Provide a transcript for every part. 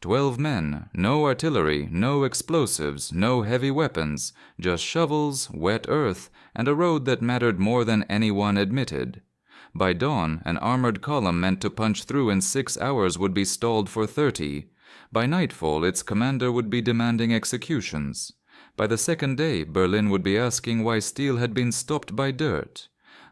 12 men, no artillery, no explosives, no heavy weapons, just shovels, wet earth, and a road that mattered more than anyone admitted. By dawn, an armored column meant to punch through in 6 hours would be stalled for 30. By nightfall, its commander would be demanding executions. By the second day, Berlin would be asking why steel had been stopped by dirt.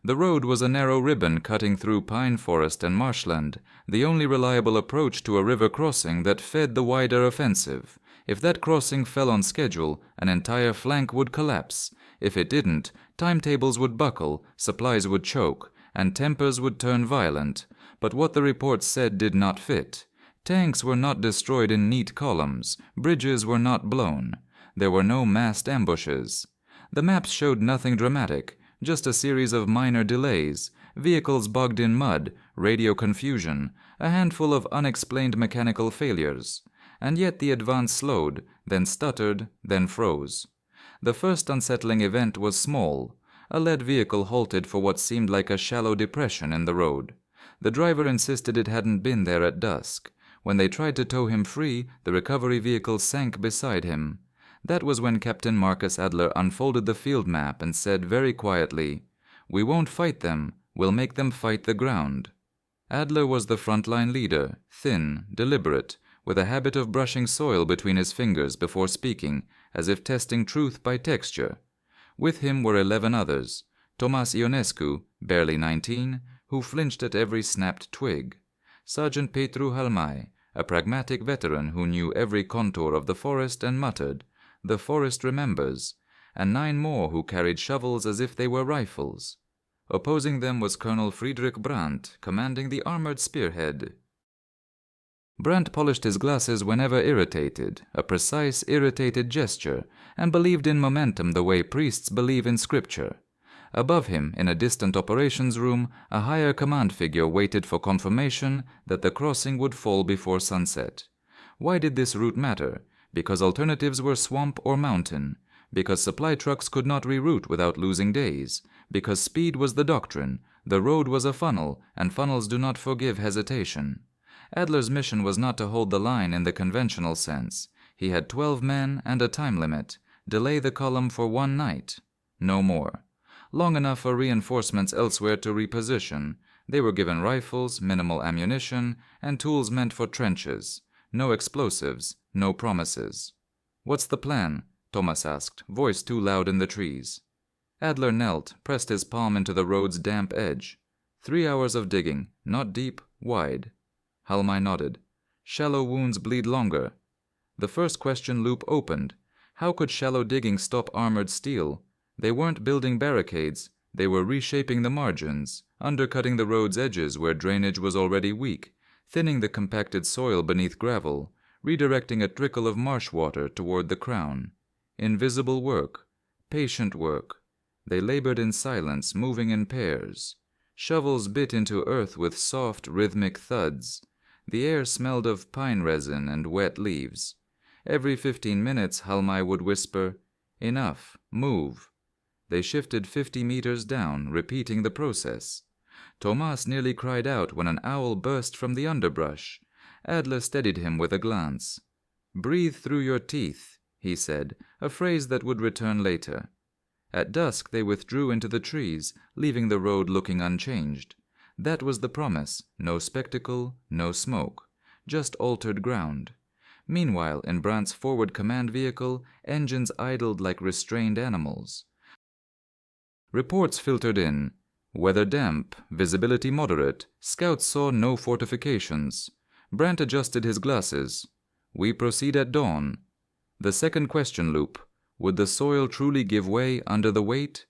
The road was a narrow ribbon cutting through pine forest and marshland, the only reliable approach to a river crossing that fed the wider offensive. If that crossing fell on schedule, an entire flank would collapse. If it didn't, timetables would buckle, supplies would choke, and tempers would turn violent. But what the reports said did not fit. Tanks were not destroyed in neat columns. Bridges were not blown. There were no massed ambushes. The maps showed nothing dramatic, just a series of minor delays, vehicles bogged in mud, radio confusion, a handful of unexplained mechanical failures. And yet the advance slowed, then stuttered, then froze. The first unsettling event was small. A lead vehicle halted for what seemed like a shallow depression in the road. The driver insisted it hadn't been there at dusk. When they tried to tow him free, the recovery vehicle sank beside him. That was when Captain Marcus Adler unfolded the field map and said very quietly, "We won't fight them, we'll make them fight the ground." Adler was the frontline leader, thin, deliberate, with a habit of brushing soil between his fingers before speaking, as if testing truth by texture. With him were 11 others, Tomas Ionescu, barely 19, who flinched at every snapped twig, Sergeant Petru Halmai, a pragmatic veteran who knew every contour of the forest and muttered, "The forest remembers," and 9 more who carried shovels as if they were rifles. Opposing them was Colonel Friedrich Brandt, commanding the armored spearhead. Brandt polished his glasses whenever irritated, a precise, irritated gesture, and believed in momentum the way priests believe in scripture. Above him, in a distant operations room, a higher command figure waited for confirmation that the crossing would fall before sunset. Why did this route matter? Because alternatives were swamp or mountain. Because supply trucks could not reroute without losing days. Because speed was the doctrine. The road was a funnel, and funnels do not forgive hesitation. Adler's mission was not to hold the line in the conventional sense. He had 12 men and a time limit. Delay the column for 1 night. No more. Long enough for reinforcements elsewhere to reposition. They were given rifles, minimal ammunition, and tools meant for trenches. No explosives, no promises. "What's the plan?" Thomas asked, voice too loud in the trees. Adler knelt, pressed his palm into the road's damp edge. 3 hours of digging, not deep, wide. Halmai nodded. "Shallow wounds bleed longer." The first question loop opened. How could shallow digging stop armored steel? They weren't building barricades. They were reshaping the margins, undercutting the road's edges where drainage was already weak, thinning the compacted soil beneath gravel, redirecting a trickle of marsh water toward the crown. Invisible work. Patient work. They labored in silence, moving in pairs. Shovels bit into earth with soft, rhythmic thuds. The air smelled of pine resin and wet leaves. Every 15 minutes, Halmai would whisper, "Enough, move." They shifted 50 meters down, repeating the process. Tomas nearly cried out when an owl burst from the underbrush. Adler steadied him with a glance. "Breathe through your teeth," he said, a phrase that would return later. At dusk they withdrew into the trees, leaving the road looking unchanged. That was the promise, no spectacle, no smoke, just altered ground. Meanwhile, in Brandt's forward command vehicle, engines idled like restrained animals. Reports filtered in. Weather damp, visibility moderate, scouts saw no fortifications. Brandt adjusted his glasses. "We proceed at dawn." The second question loop. Would the soil truly give way under the weight?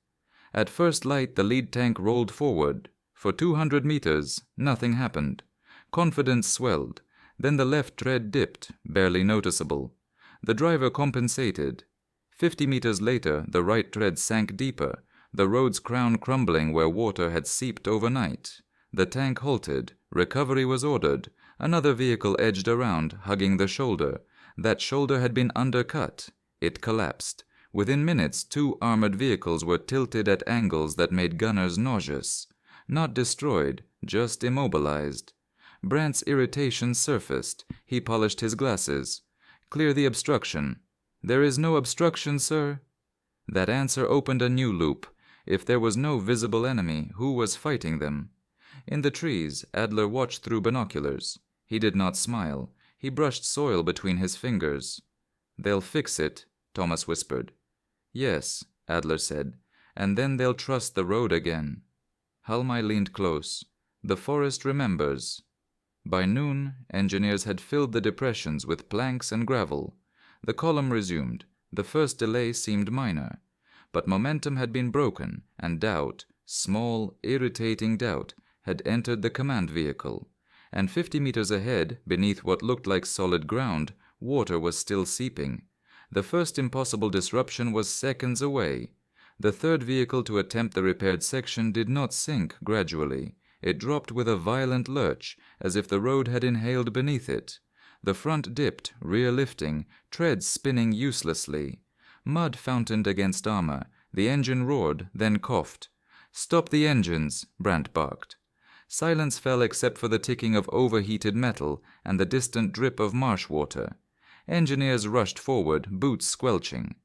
At first light, the lead tank rolled forward. For 200 meters, nothing happened. Confidence swelled. Then the left tread dipped, barely noticeable. The driver compensated. 50 meters later, the right tread sank deeper, the road's crown crumbling where water had seeped overnight. The tank halted. Recovery was ordered. Another vehicle edged around, hugging the shoulder. That shoulder had been undercut. It collapsed. Within minutes, 2 armored vehicles were tilted at angles that made gunners nauseous. Not destroyed, just immobilized. Brant's irritation surfaced. He polished his glasses. "Clear the obstruction." "There is no obstruction, sir." That answer opened a new loop. If there was no visible enemy, who was fighting them? In the trees, Adler watched through binoculars. He did not smile. He brushed soil between his fingers. "They'll fix it," Thomas whispered. "Yes," Adler said, "and then they'll trust the road again." Halmai leaned close. "The forest remembers." By noon, engineers had filled the depressions with planks and gravel. The column resumed. The first delay seemed minor. But momentum had been broken, and doubt, small, irritating doubt, had entered the command vehicle. And 50 meters ahead, beneath what looked like solid ground, water was still seeping. The first impossible disruption was seconds away. The third vehicle to attempt the repaired section did not sink gradually. It dropped with a violent lurch, as if the road had inhaled beneath it. The front dipped, rear lifting, treads spinning uselessly. Mud fountained against armor. The engine roared, then coughed. "Stop the engines," Brant barked. Silence fell except for the ticking of overheated metal and the distant drip of marsh water. Engineers rushed forward, boots squelching.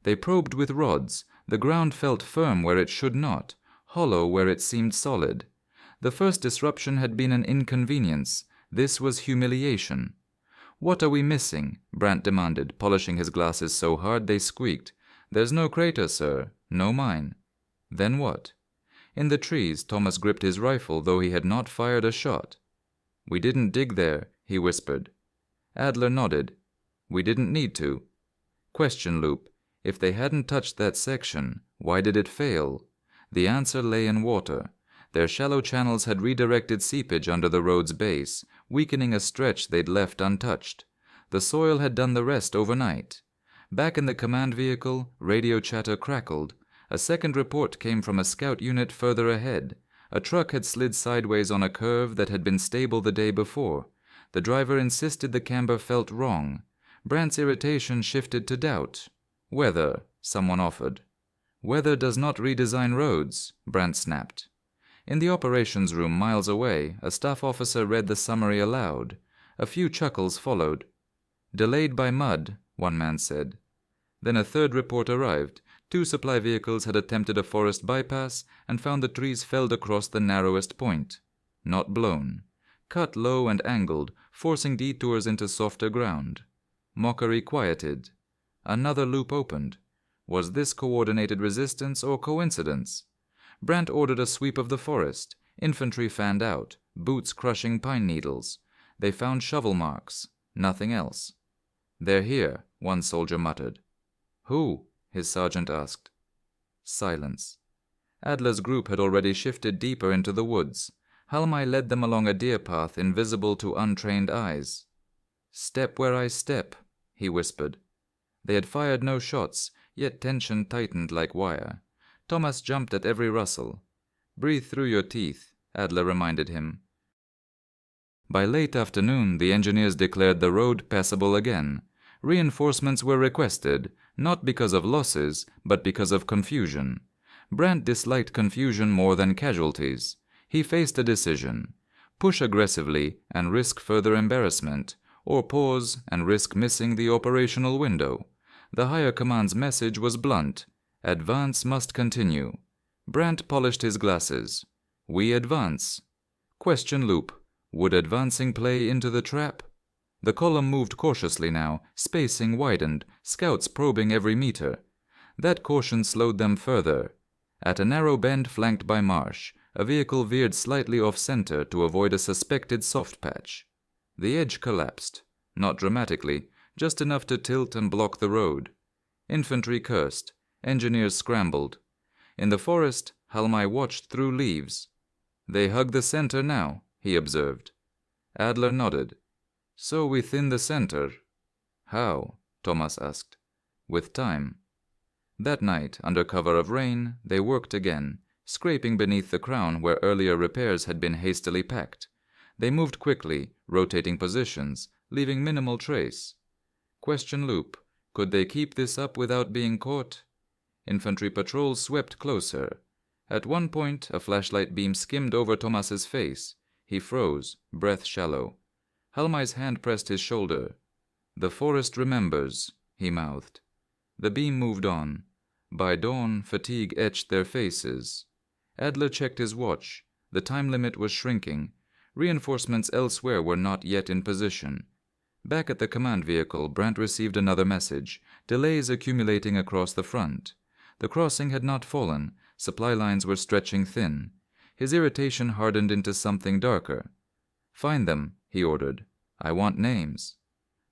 They probed with rods. The ground felt firm where it should not, hollow where it seemed solid. The first disruption had been an inconvenience. This was humiliation. "What are we missing?" Brant demanded, polishing his glasses so hard they squeaked. "There's no crater, sir. No mine." "Then what?" In the trees, Thomas gripped his rifle, though he had not fired a shot. "We didn't dig there," he whispered. Adler nodded. "We didn't need to." Question loop. If they hadn't touched that section, why did it fail? The answer lay in water. Their shallow channels had redirected seepage under the road's base, weakening a stretch they'd left untouched. The soil had done the rest overnight. Back in the command vehicle, radio chatter crackled. A second report came from a scout unit further ahead. A truck had slid sideways on a curve that had been stable the day before. The driver insisted the camber felt wrong. Brant's irritation shifted to doubt. "Weather," someone offered. "Weather does not redesign roads," Brant snapped. In the operations room miles away, a staff officer read the summary aloud. A few chuckles followed. "Delayed by mud," one man said. Then a third report arrived. 2 supply vehicles had attempted a forest bypass and found the trees felled across the narrowest point. Not blown. Cut low and angled, forcing detours into softer ground. Mockery quieted. Another loop opened. Was this coordinated resistance or coincidence? Brant ordered a sweep of the forest. Infantry fanned out, boots crushing pine needles. They found shovel marks. Nothing else. "They're here," one soldier muttered. "Who?" his sergeant asked. Silence. Adler's group had already shifted deeper into the woods. Halmai led them along a deer path invisible to untrained eyes. "Step where I step," he whispered. They had fired no shots, yet tension tightened like wire. Thomas jumped at every rustle. "Breathe through your teeth," Adler reminded him. By late afternoon, the engineers declared the road passable again. Reinforcements were requested, not because of losses, but because of confusion. Brant disliked confusion more than casualties. He faced a decision: push aggressively and risk further embarrassment, or pause and risk missing the operational window. The higher command's message was blunt: advance must continue. Brant polished his glasses. We advance. Question loop. Would advancing play into the trap? The column moved cautiously now, spacing widened, scouts probing every meter. That caution slowed them further. At a narrow bend flanked by marsh, a vehicle veered slightly off-center to avoid a suspected soft patch. The edge collapsed. Not dramatically, just enough to tilt and block the road. Infantry cursed. Engineers scrambled. In the forest, Halmai watched through leaves. "They hug the center now," he observed. Adler nodded. "So we thin the center." "How?" Thomas asked. "With time." That night, under cover of rain, they worked again, scraping beneath the crown where earlier repairs had been hastily packed. They moved quickly, rotating positions, leaving minimal trace. Question loop. Could they keep this up without being caught? Infantry patrols swept closer. At one point, a flashlight beam skimmed over Thomas's face. He froze, breath shallow. Halmai's hand pressed his shoulder. "The forest remembers," he mouthed. The beam moved on. By dawn, fatigue etched their faces. Adler checked his watch. The time limit was shrinking. Reinforcements elsewhere were not yet in position. Back at the command vehicle, Brandt received another message, delays accumulating across the front. The crossing had not fallen. Supply lines were stretching thin. His irritation hardened into something darker. "Find them," he ordered. "I want names."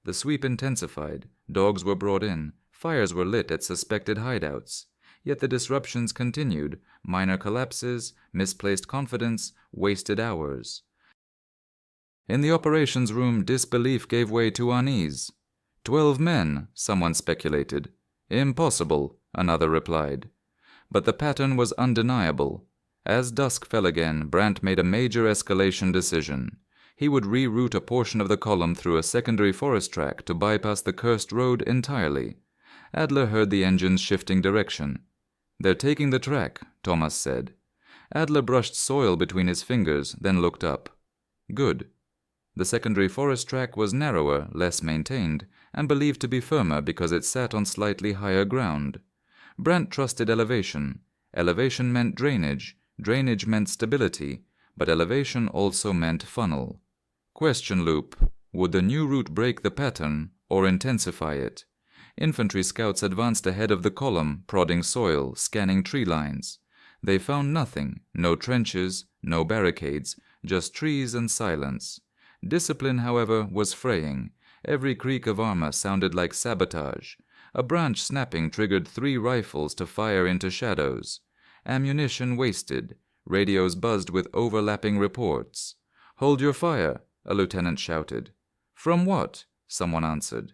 The sweep intensified. Dogs were brought in. Fires were lit at suspected hideouts. Yet the disruptions continued. Minor collapses, misplaced confidence, wasted hours. In the operations room, disbelief gave way to unease. 12 men, someone speculated. "Impossible," another replied. But the pattern was undeniable. As dusk fell again, Brandt made a major escalation decision. He would reroute a portion of the column through a secondary forest track to bypass the cursed road entirely. Adler heard the engines shifting direction. "They're taking the track," Thomas said. Adler brushed soil between his fingers, then looked up. "Good." The secondary forest track was narrower, less maintained, and believed to be firmer because it sat on slightly higher ground. Brandt trusted elevation. Elevation meant drainage. Drainage meant stability, but elevation also meant funnel. Question loop. Would the new route break the pattern or intensify it? Infantry scouts advanced ahead of the column, prodding soil, scanning tree lines. They found nothing, no trenches, no barricades, just trees and silence. Discipline, however, was fraying. Every creak of armor sounded like sabotage. A branch snapping triggered 3 rifles to fire into shadows. Ammunition wasted. Radios buzzed with overlapping reports. "Hold your fire," a lieutenant shouted. "From what?" someone answered.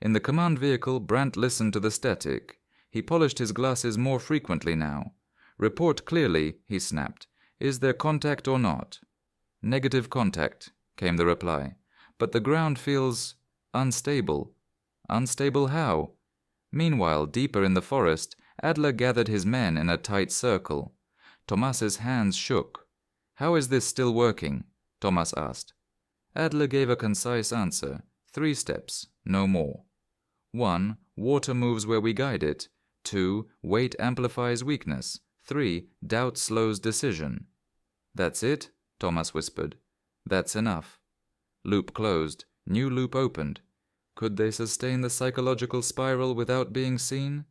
In the command vehicle, Brandt listened to the static. He polished his glasses more frequently now. "Report clearly," he snapped. "Is there contact or not?" "Negative contact," came the reply. "But the ground feels unstable." "Unstable how?" Meanwhile, deeper in the forest, Adler gathered his men in a tight circle. Thomas's hands shook. "How is this still working?" Thomas asked. Adler gave a concise answer. 3 steps, no more. 1. Water moves where we guide it. 2. Weight amplifies weakness. 3. Doubt slows decision. "That's it?" Thomas whispered. "That's enough." Loop closed. New loop opened. Could they sustain the psychological spiral without being seen?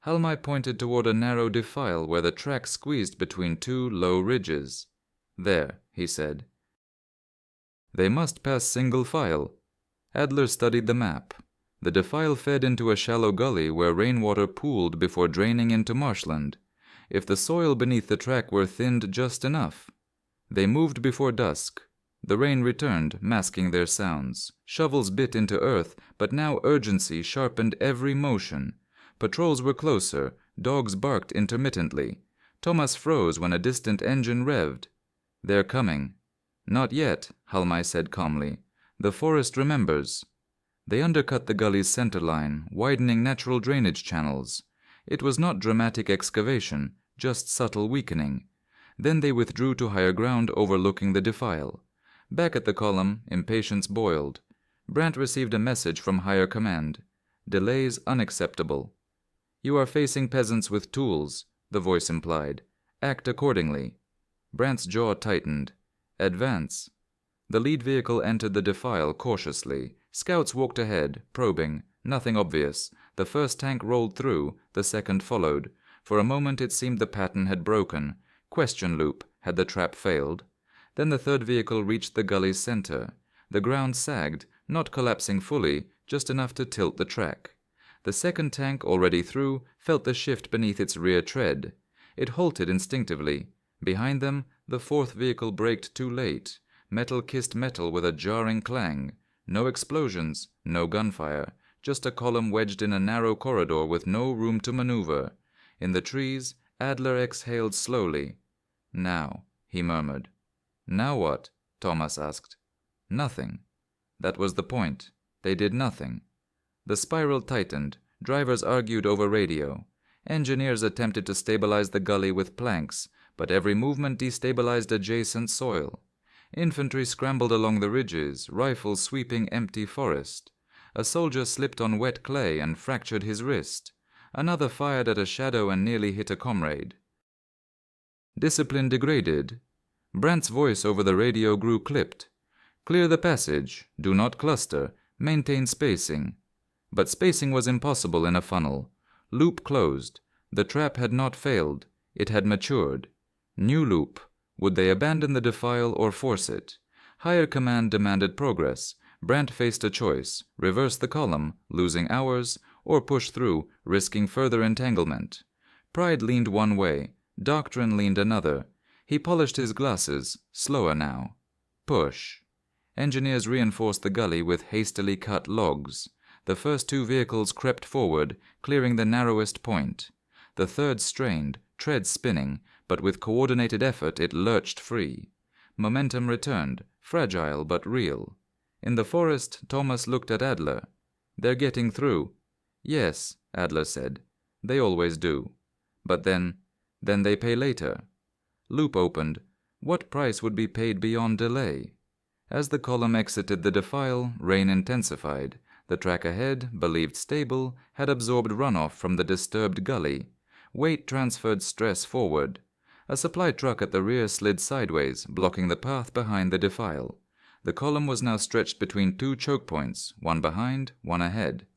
Halmai pointed toward a narrow defile where the track squeezed between 2 low ridges. "There," he said. "They must pass single file." Adler studied the map. The defile fed into a shallow gully where rainwater pooled before draining into marshland. If the soil beneath the track were thinned just enough. They moved before dusk. The rain returned, masking their sounds. Shovels bit into earth, but now urgency sharpened every motion. Patrols were closer. Dogs barked intermittently. Thomas froze when a distant engine revved. "They're coming." "Not yet," Halmai said calmly. "The forest remembers." They undercut the gully's center line, widening natural drainage channels. It was not dramatic excavation, just subtle weakening. Then they withdrew to higher ground overlooking the defile. Back at the column, impatience boiled. Brandt received a message from higher command. "Delays unacceptable." "You are facing peasants with tools," the voice implied. "Act accordingly." Brandt's jaw tightened. "Advance." The lead vehicle entered the defile cautiously. Scouts walked ahead, probing. Nothing obvious. The first tank rolled through. The second followed. For a moment it seemed the pattern had broken. Question loop. Had the trap failed? Then the third vehicle reached the gully's center. The ground sagged, not collapsing fully, just enough to tilt the track. The second tank, already through, felt the shift beneath its rear tread. It halted instinctively. Behind them, the fourth vehicle braked too late. Metal kissed metal with a jarring clang. No explosions, no gunfire, just a column wedged in a narrow corridor with no room to maneuver. In the trees, Adler exhaled slowly. "Now," he murmured. "Now what?" Thomas asked. "Nothing." That was the point. They did nothing. The spiral tightened. Drivers argued over radio. Engineers attempted to stabilize the gully with planks, but every movement destabilized adjacent soil. Infantry scrambled along the ridges, rifles sweeping empty forest. A soldier slipped on wet clay and fractured his wrist. Another fired at a shadow and nearly hit a comrade. Discipline degraded. Brandt's voice over the radio grew clipped. Clear the passage, do not cluster, maintain spacing. But spacing was impossible in a funnel. Loop closed. The trap had not failed. It had matured. New loop. Would they abandon the defile or force it? Higher command demanded progress. Brandt faced a choice: reverse the column, losing hours, or push through, risking further entanglement. Pride leaned one way. Doctrine leaned another. He polished his glasses, slower now. Push. Engineers reinforced the gully with hastily cut logs. The first two vehicles crept forward, clearing the narrowest point. The third strained, treads spinning, but with coordinated effort it lurched free. Momentum returned, fragile but real. In the forest, Thomas looked at Adler. "They're getting through." "Yes," Adler said. "They always do. But then they pay later." Loop opened. What price would be paid beyond delay? As the column exited the defile, rain intensified. The track ahead, believed stable, had absorbed runoff from the disturbed gully. Weight transferred stress forward. A supply truck at the rear slid sideways, blocking the path behind the defile. The column was now stretched between two choke points, one behind, one ahead.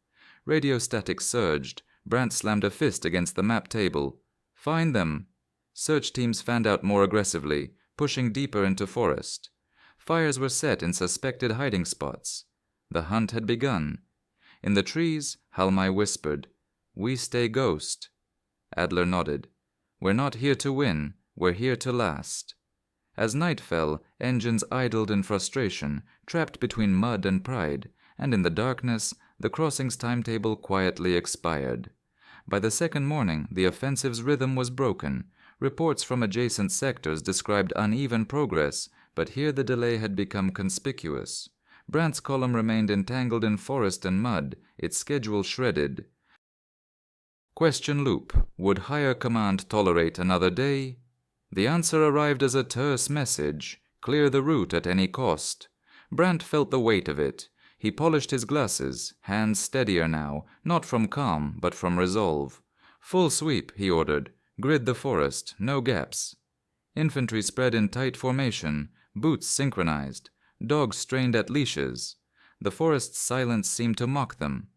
Radio static surged. Brandt slammed a fist against the map table. "Find them!" Search teams fanned out more aggressively, pushing deeper into forest. Fires were set in suspected hiding spots. The hunt had begun. In the trees, Halmai whispered, "We stay ghost." Adler nodded. "We're not here to win, we're here to last." As night fell, engines idled in frustration, trapped between mud and pride, and in the darkness, the crossing's timetable quietly expired. By the second morning, the offensive's rhythm was broken. Reports from adjacent sectors described uneven progress, but here the delay had become conspicuous. Brandt's column remained entangled in forest and mud, its schedule shredded. Question loop: would higher command tolerate another day? The answer arrived as a terse message: clear the route at any cost. Brandt felt the weight of it. He polished his glasses, hands steadier now, not from calm, but from resolve. "Full sweep," he ordered. "Grid the forest, no gaps." Infantry spread in tight formation, boots synchronized. Dogs strained at leashes. The forest's silence seemed to mock them.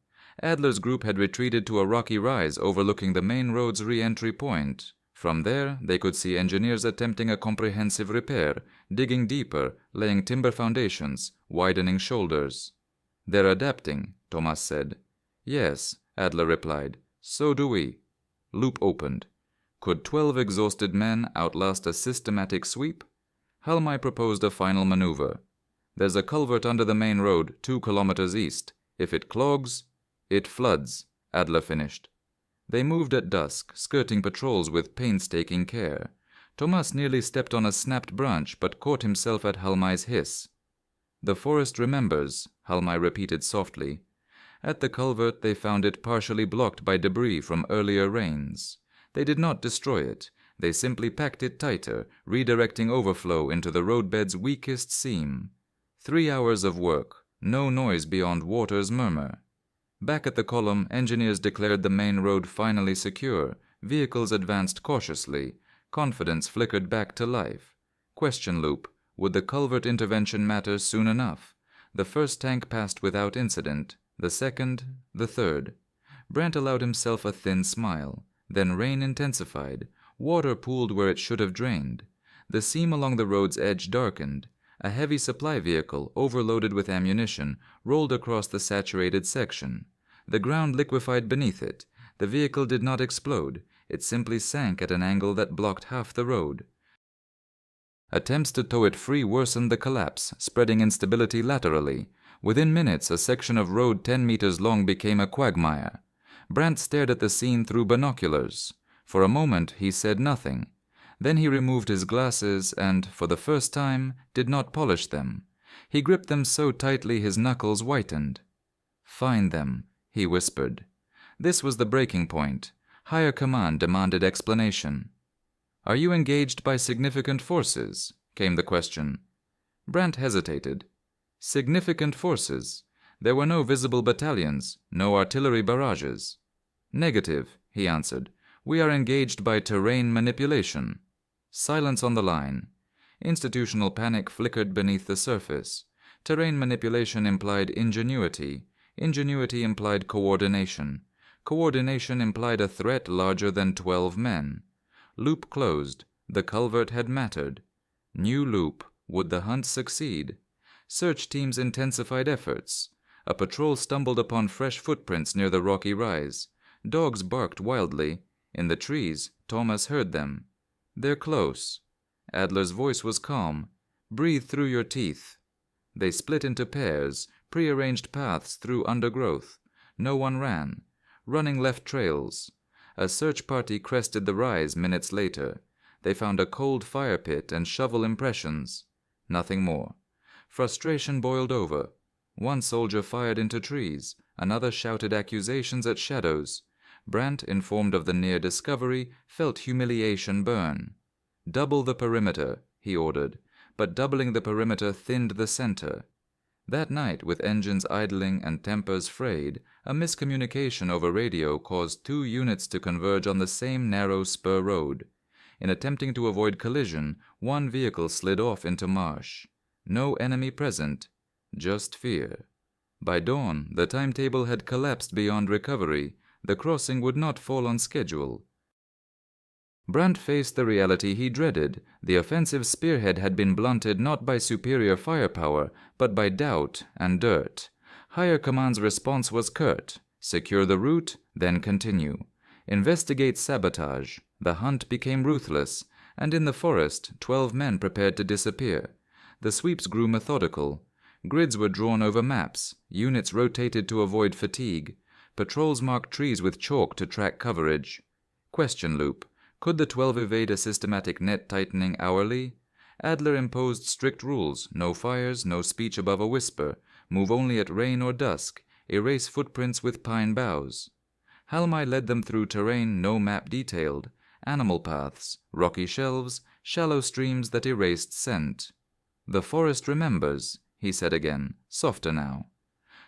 Adler's group had retreated to a rocky rise overlooking the main road's re-entry point. From there, they could see engineers attempting a comprehensive repair, digging deeper, laying timber foundations, widening shoulders. "They're adapting," Thomas said. "Yes," Adler replied. "So do we." Loop opened. Could 12 exhausted men outlast a systematic sweep? Halmai proposed a final maneuver. "There's a culvert under the main road, 2 kilometers east. If it clogs, it floods," Adler finished. They moved at dusk, skirting patrols with painstaking care. Thomas nearly stepped on a snapped branch, but caught himself at Halmai's hiss. "The forest remembers," Halmai repeated softly. At the culvert they found it partially blocked by debris from earlier rains. They did not destroy it. They simply packed it tighter, redirecting overflow into the roadbed's weakest seam. 3 hours of work, no noise beyond water's murmur. Back at the column, engineers declared the main road finally secure. Vehicles advanced cautiously. Confidence flickered back to life. Question loop: would the culvert intervention matter soon enough? The first tank passed without incident. The second, the third. Brandt allowed himself a thin smile. Then rain intensified. Water pooled where it should have drained. The seam along the road's edge darkened. A heavy supply vehicle, overloaded with ammunition, rolled across the saturated section. The ground liquefied beneath it. The vehicle did not explode. It simply sank at an angle that blocked half the road. Attempts to tow it free worsened the collapse, spreading instability laterally. Within minutes, a section of road 10 meters long became a quagmire. Brandt stared at the scene through binoculars. For a moment, he said nothing. Then he removed his glasses and, for the first time, did not polish them. He gripped them so tightly his knuckles whitened. "Find them," he whispered. This was the breaking point. Higher command demanded explanation. "Are you engaged by significant forces?" came the question. Brandt hesitated. Significant forces. There were no visible battalions, no artillery barrages. Negative, he answered. We are engaged by terrain manipulation. Silence on the line. Institutional panic flickered beneath the surface. Terrain manipulation implied ingenuity. Ingenuity implied coordination. Coordination implied a threat larger than 12 men. Loop closed. The culvert had mattered. New loop. Would the hunt succeed? Search teams intensified efforts. A patrol stumbled upon fresh footprints near the rocky rise. Dogs barked wildly. In the trees, Thomas heard them. They're close. Adler's voice was calm. Breathe through your teeth. They split into pairs, prearranged paths through undergrowth. No one ran. Running left trails. A search party crested the rise minutes later. They found a cold fire pit and shovel impressions. Nothing more. Frustration boiled over. One soldier fired into trees. Another shouted accusations at shadows. Brandt, informed of the near discovery, felt humiliation burn. Double the perimeter, he ordered, but doubling the perimeter thinned the center. That night, with engines idling and tempers frayed, a miscommunication over radio caused 2 units to converge on the same narrow spur road. In attempting to avoid collision, one vehicle slid off into marsh. No enemy present, just fear. By dawn, the timetable had collapsed beyond recovery. The crossing would not fall on schedule. Brandt faced the reality he dreaded. The offensive spearhead had been blunted not by superior firepower, but by doubt and dirt. Higher command's response was curt. Secure the route, then continue. Investigate sabotage. The hunt became ruthless, and in the forest, 12 men prepared to disappear. The sweeps grew methodical. Grids were drawn over maps. Units rotated to avoid fatigue. Patrols marked trees with chalk to track coverage. Question loop. Could the 12 evade a systematic net tightening hourly? Adler imposed strict rules: no fires, no speech above a whisper, move only at rain or dusk, erase footprints with pine boughs. Halmai led them through terrain no map detailed, animal paths, rocky shelves, shallow streams that erased scent. The forest remembers, he said again, softer now.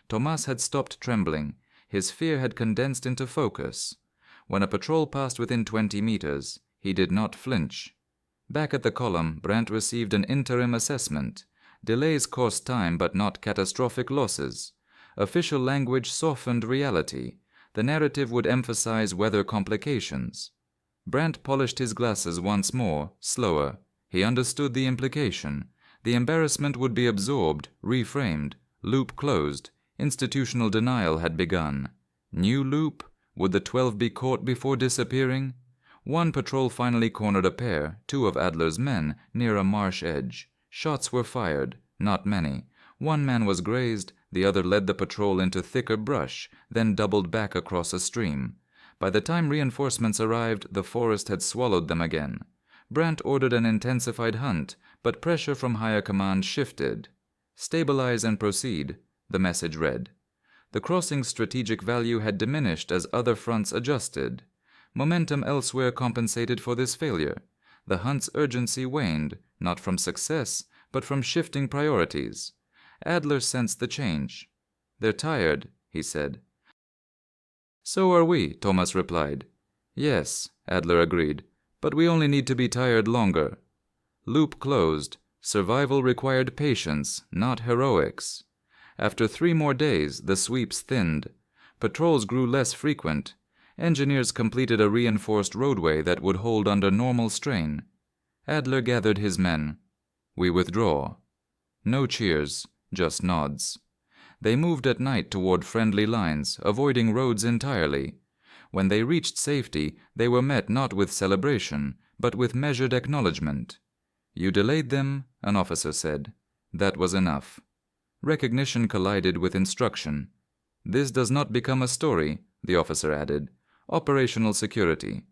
Thomas had stopped trembling. His fear had condensed into focus. When a patrol passed within 20 meters, he did not flinch. Back at the column, Brandt received an interim assessment. Delays cost time but not catastrophic losses. Official language softened reality. The narrative would emphasize weather complications. Brandt polished his glasses once more, slower. He understood the implication. The embarrassment would be absorbed, reframed. Loop closed. Institutional denial had begun. New loop? Would the 12 be caught before disappearing? One patrol finally cornered a pair, 2 of Adler's men, near a marsh edge. Shots were fired, not many. One man was grazed, the other led the patrol into thicker brush, then doubled back across a stream. By the time reinforcements arrived, the forest had swallowed them again. Brandt ordered an intensified hunt, but pressure from higher command shifted. Stabilize and proceed, the message read. The crossing's strategic value had diminished as other fronts adjusted. Momentum elsewhere compensated for this failure. The hunt's urgency waned, not from success, but from shifting priorities. Adler sensed the change. They're tired, he said. So are we, Thomas replied. Yes, Adler agreed, but we only need to be tired longer. Loop closed. Survival required patience, not heroics. After 3 more days, the sweeps thinned. Patrols grew less frequent. Engineers completed a reinforced roadway that would hold under normal strain. Adler gathered his men. We withdraw. No cheers, just nods. They moved at night toward friendly lines, avoiding roads entirely. When they reached safety, they were met not with celebration, but with measured acknowledgement. You delayed them, an officer said. That was enough. Recognition collided with instruction. This does not become a story, the officer added. Operational security.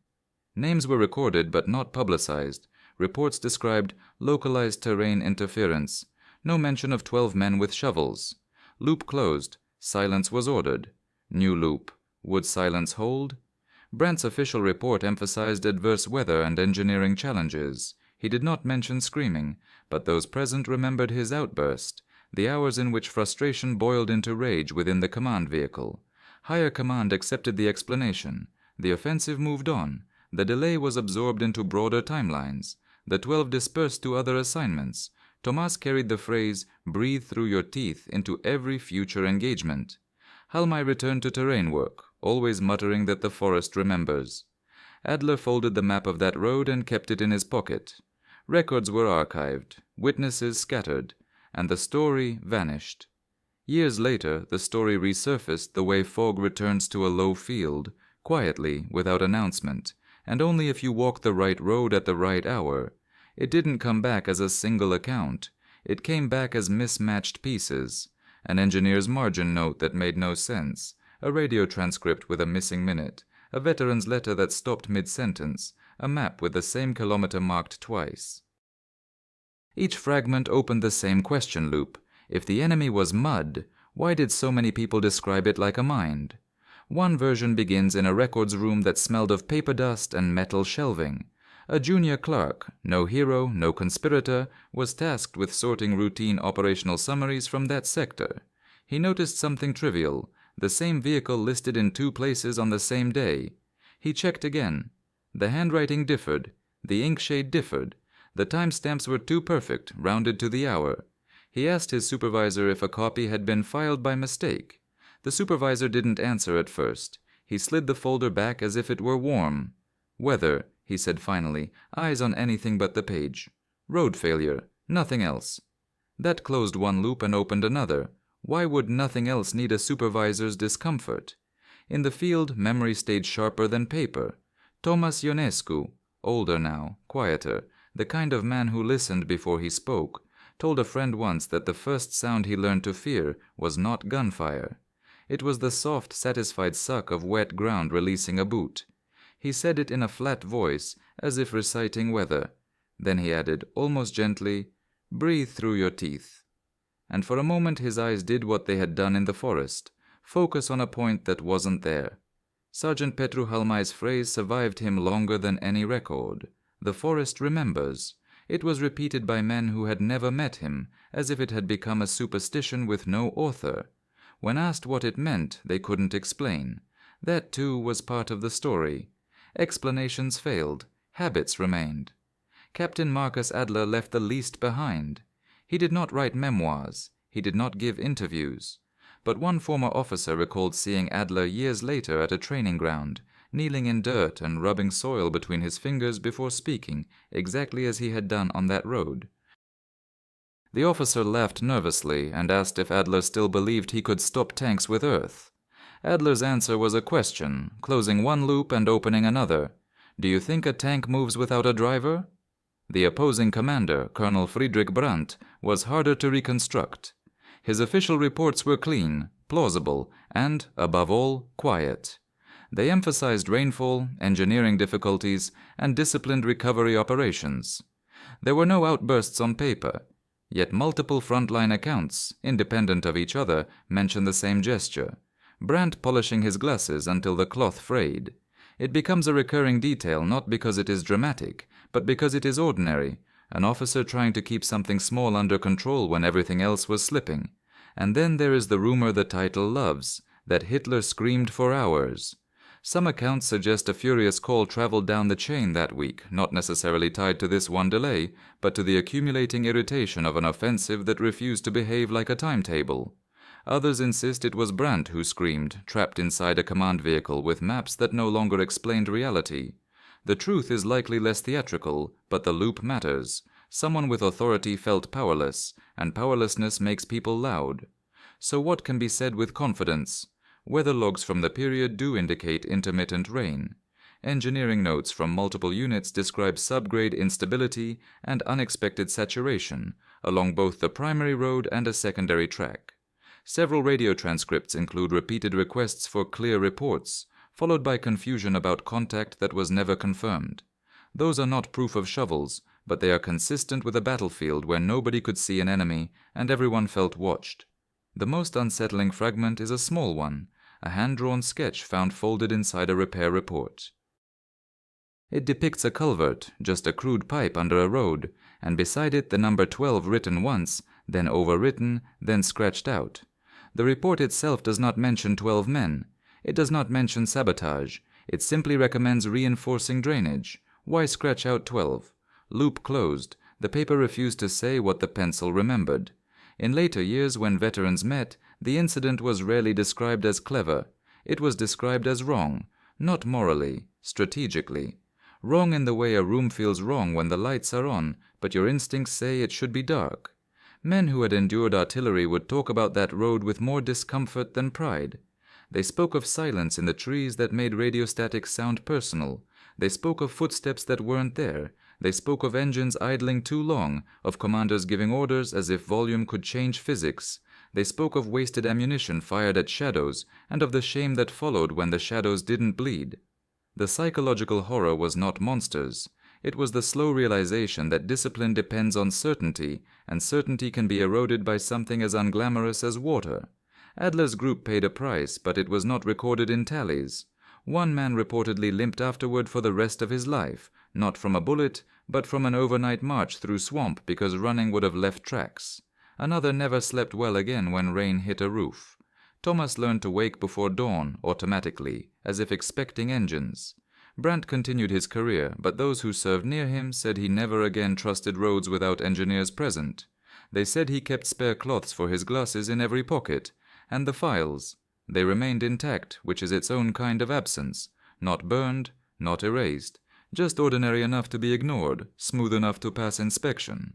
Names were recorded but not publicized. Reports described localized terrain interference. No mention of 12 men with shovels. Loop closed. Silence was ordered. New loop. Would silence hold? Brandt's official report emphasized adverse weather and engineering challenges. He did not mention screaming, but those present remembered his outburst, the hours in which frustration boiled into rage within the command vehicle. Higher command accepted the explanation. The offensive moved on. The delay was absorbed into broader timelines. The 12 dispersed to other assignments. Tomas carried the phrase, "breathe through your teeth," into every future engagement. Halmai returned to terrain work, always muttering that the forest remembers. Adler folded the map of that road and kept it in his pocket. Records were archived, witnesses scattered, and the story vanished. Years later, the story resurfaced the way fog returns to a low field, quietly, without announcement, and only if you walk the right road at the right hour. It didn't come back as a single account. It came back as mismatched pieces. An engineer's margin note that made no sense, a radio transcript with a missing minute, a veteran's letter that stopped mid-sentence, a map with the same kilometer marked twice. Each fragment opened the same question loop. If the enemy was mud, why did so many people describe it like a mine? One version begins in a records room that smelled of paper dust and metal shelving. A junior clerk, no hero, no conspirator, was tasked with sorting routine operational summaries from that sector. He noticed something trivial, the same vehicle listed in 2 places on the same day. He checked again. The handwriting differed, the ink shade differed, the timestamps were too perfect, rounded to the hour. He asked his supervisor if a copy had been filed by mistake. The supervisor didn't answer at first. He slid the folder back as if it were warm. "Weather," he said finally, eyes on anything but the page. "Road failure, nothing else." That closed one loop and opened another. Why would nothing else need a supervisor's discomfort? In the field, memory stayed sharper than paper. Thomas Ionescu, older now, quieter, the kind of man who listened before he spoke, told a friend once that the first sound he learned to fear was not gunfire. It was the soft, satisfied suck of wet ground releasing a boot. He said it in a flat voice, as if reciting weather. Then he added, almost gently, "Breathe through your teeth." And for a moment his eyes did what they had done in the forest, focus on a point that wasn't there. Sergeant Petru Halmai's phrase survived him longer than any record. The forest remembers. It was repeated by men who had never met him, as if it had become a superstition with no author. When asked what it meant, they couldn't explain. That, too, was part of the story. Explanations failed. Habits remained. Captain Marcus Adler left the least behind. He did not write memoirs. He did not give interviews. But one former officer recalled seeing Adler years later at a training ground, kneeling in dirt and rubbing soil between his fingers before speaking, exactly as he had done on that road. The officer laughed nervously and asked if Adler still believed he could stop tanks with earth. Adler's answer was a question, closing one loop and opening another. "Do you think a tank moves without a driver?" The opposing commander, Colonel Friedrich Brandt, was harder to reconstruct. His official reports were clean, plausible, and, above all, quiet. They emphasized rainfall, engineering difficulties, and disciplined recovery operations. There were no outbursts on paper, yet multiple frontline accounts, independent of each other, mention the same gesture. Brandt polishing his glasses until the cloth frayed. It becomes a recurring detail not because it is dramatic, but because it is ordinary, an officer trying to keep something small under control when everything else was slipping. And then there is the rumor the title loves, that Hitler screamed for hours. Some accounts suggest a furious call traveled down the chain that week, not necessarily tied to this one delay, but to the accumulating irritation of an offensive that refused to behave like a timetable. Others insist it was Brandt who screamed, trapped inside a command vehicle with maps that no longer explained reality. The truth is likely less theatrical, but the loop matters. Someone with authority felt powerless, and powerlessness makes people loud. So what can be said with confidence? Weather logs from the period do indicate intermittent rain. Engineering notes from multiple units describe subgrade instability and unexpected saturation along both the primary road and a secondary track. Several radio transcripts include repeated requests for clear reports, followed by confusion about contact that was never confirmed. Those are not proof of shovels, but they are consistent with a battlefield where nobody could see an enemy and everyone felt watched. The most unsettling fragment is a small one, a hand-drawn sketch found folded inside a repair report. It depicts a culvert, just a crude pipe under a road, and beside it the number 12 written once, then overwritten, then scratched out. The report itself does not mention 12 men. It does not mention sabotage. It simply recommends reinforcing drainage. Why scratch out 12? Loop closed. The paper refused to say what the pencil remembered. In later years, when veterans met, the incident was rarely described as clever. It was described as wrong, not morally, strategically. Wrong in the way a room feels wrong when the lights are on, but your instincts say it should be dark. Men who had endured artillery would talk about that road with more discomfort than pride. They spoke of silence in the trees that made radiostatic sound personal. They spoke of footsteps that weren't there. They spoke of engines idling too long, of commanders giving orders as if volume could change physics. They spoke of wasted ammunition fired at shadows, and of the shame that followed when the shadows didn't bleed. The psychological horror was not monsters. It was the slow realization that discipline depends on certainty, and certainty can be eroded by something as unglamorous as water. Adler's group paid a price, but it was not recorded in tallies. One man reportedly limped afterward for the rest of his life, not from a bullet, but from an overnight march through swamp because running would have left tracks. Another never slept well again when rain hit a roof. Thomas learned to wake before dawn, automatically, as if expecting engines. Brandt continued his career, but those who served near him said he never again trusted roads without engineers present. They said he kept spare cloths for his glasses in every pocket, and the files. They remained intact, which is its own kind of absence, not burned, not erased, just ordinary enough to be ignored, smooth enough to pass inspection.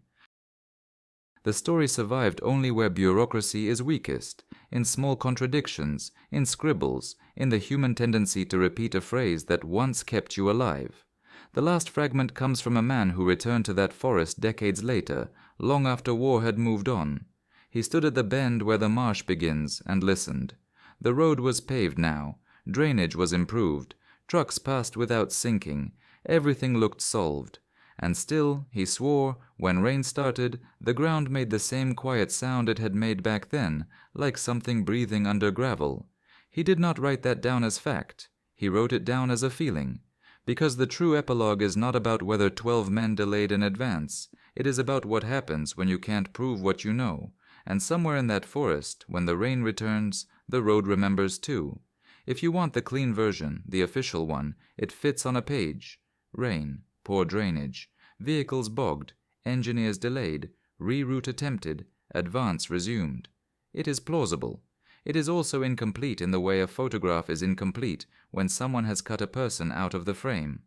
The story survived only where bureaucracy is weakest, in small contradictions, in scribbles, in the human tendency to repeat a phrase that once kept you alive. The last fragment comes from a man who returned to that forest decades later, long after war had moved on. He stood at the bend where the marsh begins and listened. The road was paved now, drainage was improved, trucks passed without sinking, everything looked solved. And still, he swore, when rain started, the ground made the same quiet sound it had made back then, like something breathing under gravel. He did not write that down as fact. He wrote it down as a feeling. Because the true epilogue is not about whether 12 men delayed an advance. It is about what happens when you can't prove what you know. And somewhere in that forest, when the rain returns, the road remembers too. If you want the clean version, the official one, it fits on a page. Rain. Poor drainage, vehicles bogged, engineers delayed, reroute attempted, advance resumed. It is plausible. It is also incomplete in the way a photograph is incomplete when someone has cut a person out of the frame.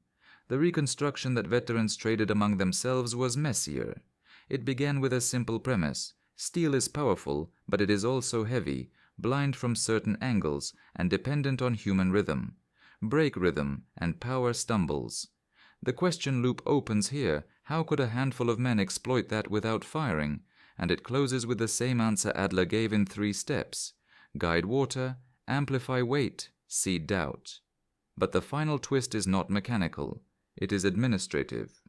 The reconstruction that veterans traded among themselves was messier. It began with a simple premise. Steel is powerful, but it is also heavy, blind from certain angles, and dependent on human rhythm. Break rhythm, and power stumbles. The question loop opens here. How could a handful of men exploit that without firing? And it closes with the same answer Adler gave in 3 steps. Guide water, amplify weight, seed doubt. But the final twist is not mechanical. It is administrative.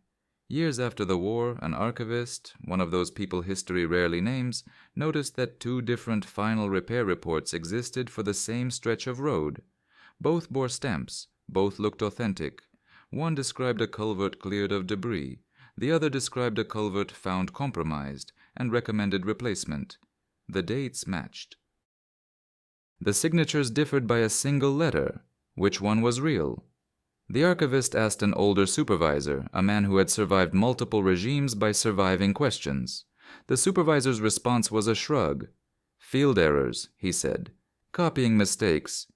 Years after the war, an archivist, one of those people history rarely names, noticed that 2 different final repair reports existed for the same stretch of road. Both bore stamps. Both looked authentic. One described a culvert cleared of debris. The other described a culvert found compromised and recommended replacement. The dates matched. The signatures differed by a single letter. Which one was real? The archivist asked an older supervisor, a man who had survived multiple regimes by surviving questions. The supervisor's response was a shrug. Field errors, he said. Copying mistakes.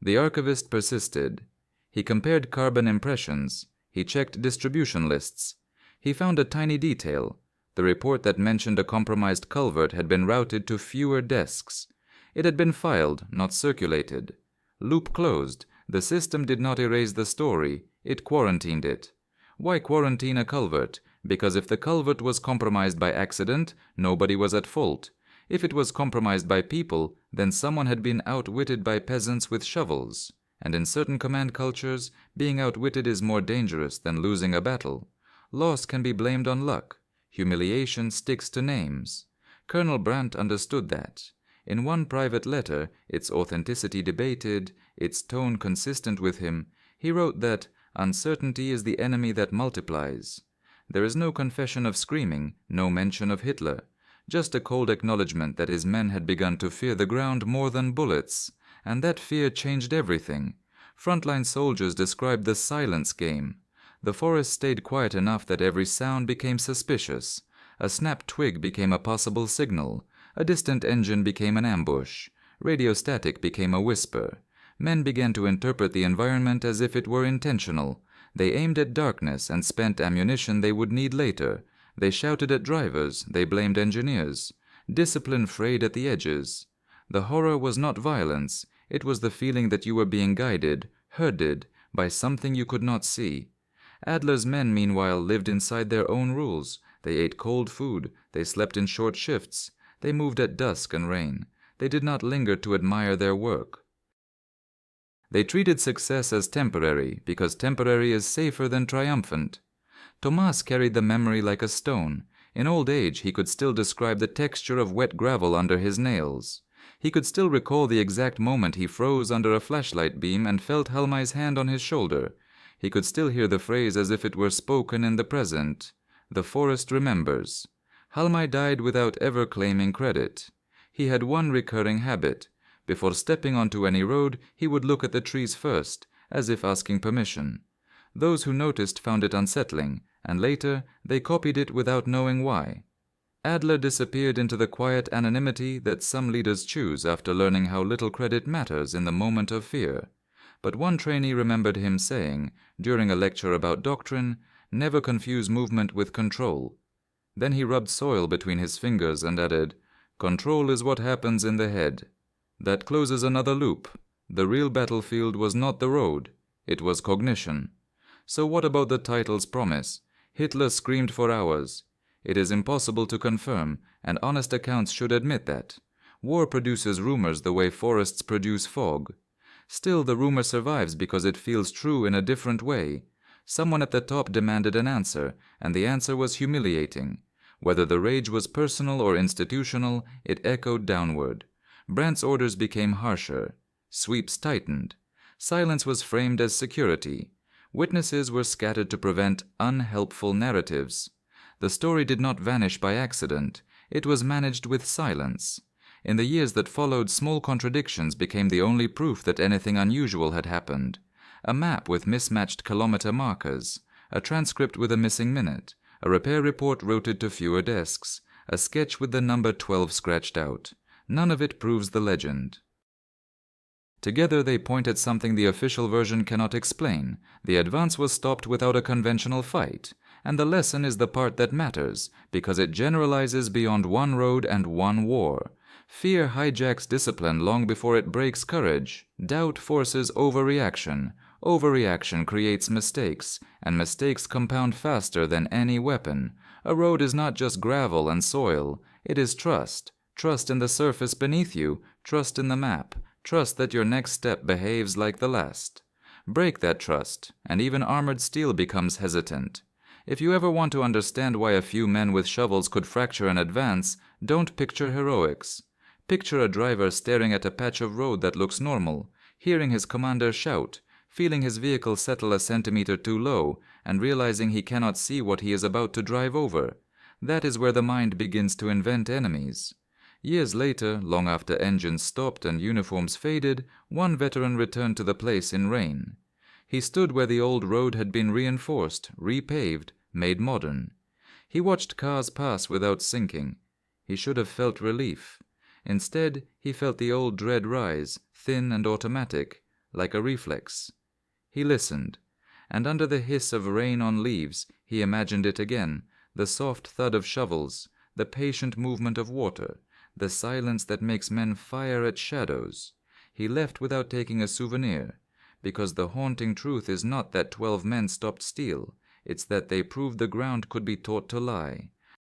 The archivist persisted. He compared carbon impressions. He checked distribution lists. He found a tiny detail. The report that mentioned a compromised culvert had been routed to fewer desks. It had been filed, not circulated. Loop closed. The system did not erase the story. It quarantined it. Why quarantine a culvert? Because if the culvert was compromised by accident, nobody was at fault. If it was compromised by people, then someone had been outwitted by peasants with shovels. And in certain command cultures, being outwitted is more dangerous than losing a battle. Loss can be blamed on luck. Humiliation sticks to names. Colonel Brandt understood that. In one private letter, its authenticity debated, its tone consistent with him, he wrote that, Uncertainty is the enemy that multiplies. There is no confession of screaming, no mention of Hitler, just a cold acknowledgement that his men had begun to fear the ground more than bullets, and that fear changed everything. Frontline soldiers described the silence game. The forest stayed quiet enough that every sound became suspicious. A snapped twig became a possible signal. A distant engine became an ambush. Radio static became a whisper. Men began to interpret the environment as if it were intentional. They aimed at darkness and spent ammunition they would need later. They shouted at drivers. They blamed engineers. Discipline frayed at the edges. The horror was not violence. It was the feeling that you were being guided, herded, by something you could not see. Adler's men, meanwhile, lived inside their own rules. They ate cold food. They slept in short shifts. They moved at dusk and rain. They did not linger to admire their work. They treated success as temporary, because temporary is safer than triumphant. Thomas carried the memory like a stone. In old age, he could still describe the texture of wet gravel under his nails. He could still recall the exact moment he froze under a flashlight beam and felt Halmai's hand on his shoulder. He could still hear the phrase as if it were spoken in the present. The forest remembers. Halmai died without ever claiming credit. He had one recurring habit. Before stepping onto any road, he would look at the trees first, as if asking permission. Those who noticed found it unsettling, and later they copied it without knowing why. Adler disappeared into the quiet anonymity that some leaders choose after learning how little credit matters in the moment of fear. But one trainee remembered him saying, during a lecture about doctrine, "Never confuse movement with control." Then he rubbed soil between his fingers and added, "Control is what happens in the head." That closes another loop. The real battlefield was not the road. It was cognition. So what about the title's promise? Hitler screamed for hours. It is impossible to confirm, and honest accounts should admit that. War produces rumors the way forests produce fog. Still, the rumor survives because it feels true in a different way. Someone at the top demanded an answer, and the answer was humiliating. Whether the rage was personal or institutional, it echoed downward. Brandt's orders became harsher. Sweeps tightened. Silence was framed as security. Witnesses were scattered to prevent unhelpful narratives. The story did not vanish by accident. It was managed with silence. In the years that followed, small contradictions became the only proof that anything unusual had happened. A map with mismatched kilometer markers, a transcript with a missing minute, a repair report routed to fewer desks, a sketch with the number 12 scratched out. None of it proves the legend. Together they point at something the official version cannot explain. The advance was stopped without a conventional fight, and the lesson is the part that matters, because it generalizes beyond one road and one war. Fear hijacks discipline long before it breaks courage. Doubt forces overreaction. Overreaction creates mistakes, and mistakes compound faster than any weapon. A road is not just gravel and soil. It is trust. Trust in the surface beneath you. Trust in the map. Trust that your next step behaves like the last. Break that trust, and even armored steel becomes hesitant. If you ever want to understand why a few men with shovels could fracture an advance, don't picture heroics. Picture a driver staring at a patch of road that looks normal, hearing his commander shout, feeling his vehicle settle a centimeter too low, and realizing he cannot see what he is about to drive over. That is where the mind begins to invent enemies. Years later, long after engines stopped and uniforms faded, one veteran returned to the place in rain. He stood where the old road had been reinforced, repaved, made modern. He watched cars pass without sinking. He should have felt relief. Instead, he felt the old dread rise, thin and automatic, like a reflex. He listened, and under the hiss of rain on leaves, he imagined it again, the soft thud of shovels, the patient movement of water, the silence that makes men fire at shadows. He left without taking a souvenir, because the haunting truth is not that 12 men stopped steel, it's that they proved the ground could be taught to lie.